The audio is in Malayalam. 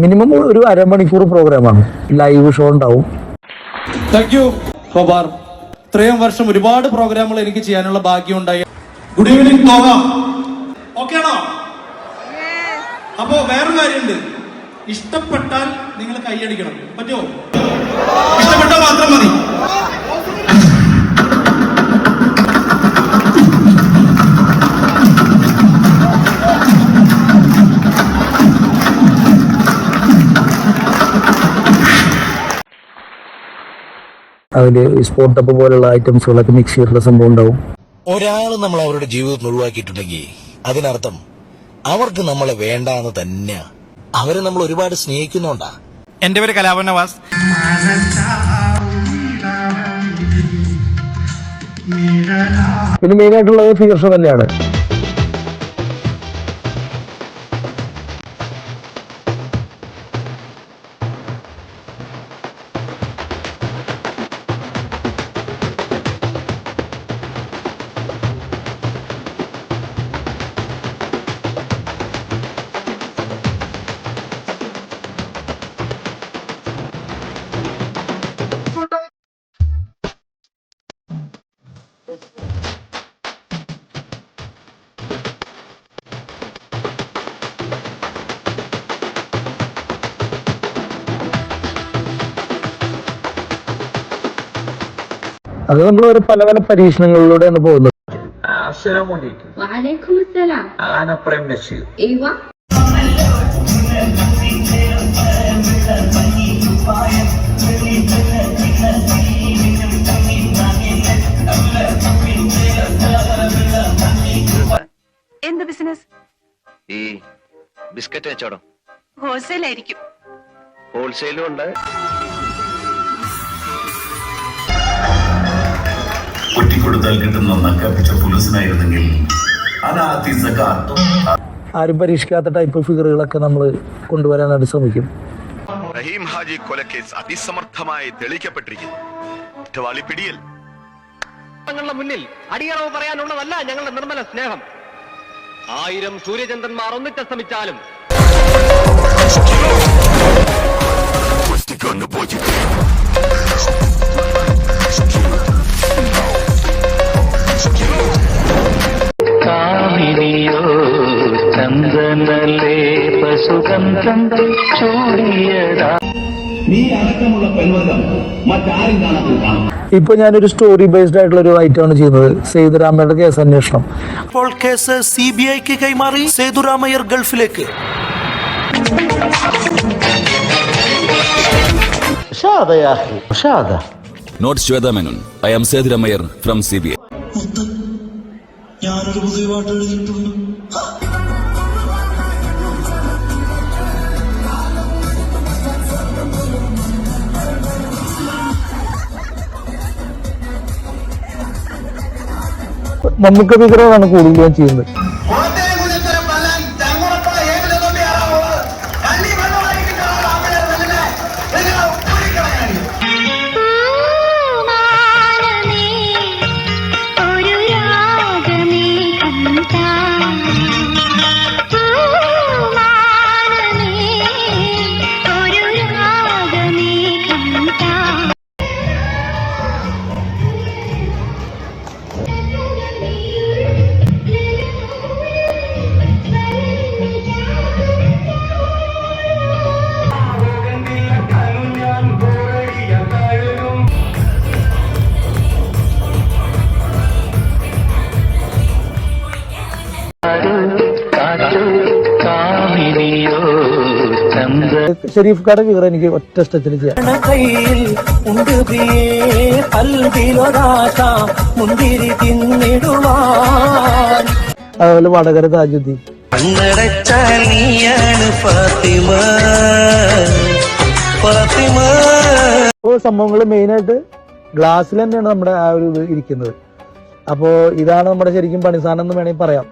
മിനിമം ഒരു അരമണിക്കൂർ പ്രോഗ്രാമാണ്, ലൈവ് ഷോ ഉണ്ടാവും. താങ്ക് യു ഹോബാർ. ഇത്രയും വർഷം ഒരുപാട് പ്രോഗ്രാമുകൾ എനിക്ക് ചെയ്യാനുള്ള ഭാഗ്യം ഉണ്ടായി. ഗുഡ് ഈവനിങ് തോന്നാം. ഓക്കെ ആണോ? അപ്പോ വേറൊരു കാര്യമുണ്ട്, ഇഷ്ടപ്പെട്ടാൽ നിങ്ങൾ കൈയടിക്കണം. പറ്റുമോ? ഇഷ്ടപ്പെട്ടാൽ മാത്രം മതി. അതില് സ്പോട്ടപ്പ് പോലുള്ള ഐറ്റംസുകളൊക്കെ മിക്സ് ചെയ്തിട്ടുള്ള സംഭവം ഉണ്ടാവും. ഒരാൾ നമ്മൾ അവരുടെ ജീവിതത്തിൽ ഒഴിവാക്കിയിട്ടുണ്ടെങ്കിൽ അതിനർത്ഥം അവർക്ക് നമ്മളെ വേണ്ടാന്ന് തന്നെയാ. അവരെ നമ്മൾ ഒരുപാട് സ്നേഹിക്കുന്നുണ്ടാ. എന്റെ പേര് കലാഭവൻ നവാസ്. പിന്നെ മെയിൻ ആയിട്ടുള്ളത് ഫിഗർ ഷോ തന്നെയാണ്. അത് നമ്മൾ ഒരു പല പല പരീക്ഷണങ്ങളിലൂടെയാണ് പോകുന്നത്. എന്ത് ബിസിനസ്? ഈ ബിസ്ക്കറ്റ് വെച്ചോടോ. ഹോൾസെയിൽ ആയിരിക്കും. ഹോൾസെയിലും ഉണ്ട്. ഒറ്റിക്കൊടുത്താൽ കിട്ടുന്ന നക്കാപ്പിച്ച പുലസിനായിരുന്നെങ്കിൽ ആരും പരീക്ഷിക്കാത്ത ടൈപ്പ് ഫിഗറുകളൊക്കെ നമ്മൾ കൊണ്ടുവരാനായിട്ട് ശ്രമിക്കും. റഹീം ഹാജി കൊലക്കേസ് അതിസമർത്ഥമായി തെളിയിക്കപ്പെട്ടിരിക്കുന്നു. കുറ്റവാളി പിടിയിൽ. ഞങ്ങളുടെ മുന്നിൽ അടിയറവ് പറയാനുള്ളതല്ല ഞങ്ങളുടെ നിർമ്മല സ്നേഹം. 1000 സൂര്യചന്ദ്രന്മാർ ഒന്നിച്ചസ്തമിച്ചാലും ഇപ്പൊ ഞാനൊരു സ്റ്റോറി ബേസ്ഡ് ആയിട്ടുള്ള ഒരു ഐറ്റമാണ് ചെയ്യുന്നത്. സേതുരാമയ്യരുടെ കേസ് അന്വേഷണം. ഇപ്പോൾ കേസ് CBIക്ക് കൈമാറി സേതുരാമയ്യർ ഗൾഫിലേക്ക്. Note Shwetha Menon. I am Sethuramaiyer from CBI. ഞാനൊരു പുതിയ പാട്ട് എഴുതിയിട്ടുണ്ട്. നമുക്ക് ഫിഗറുകളാണ് കൂടുതലും ചെയ്യുന്നത്. ഷെരീഫ് കാർഡ് ഫിഗർ എനിക്ക് ഒറ്റ സ്റ്റെച്ചിൽ ചെയ്യാം. അതുപോലെ വടകര താജുദ്ദീൻ. സംഭവങ്ങൾ മെയിനായിട്ട് ഗ്ലാസ്സിൽ തന്നെയാണ് നമ്മുടെ ആ ഒരു ഇത് ഇരിക്കുന്നത്. അപ്പോൾ ഇതാണ് നമ്മുടെ ശരിക്കും പണിസാധനം എന്ന് വേണമെങ്കിൽ പറയാം.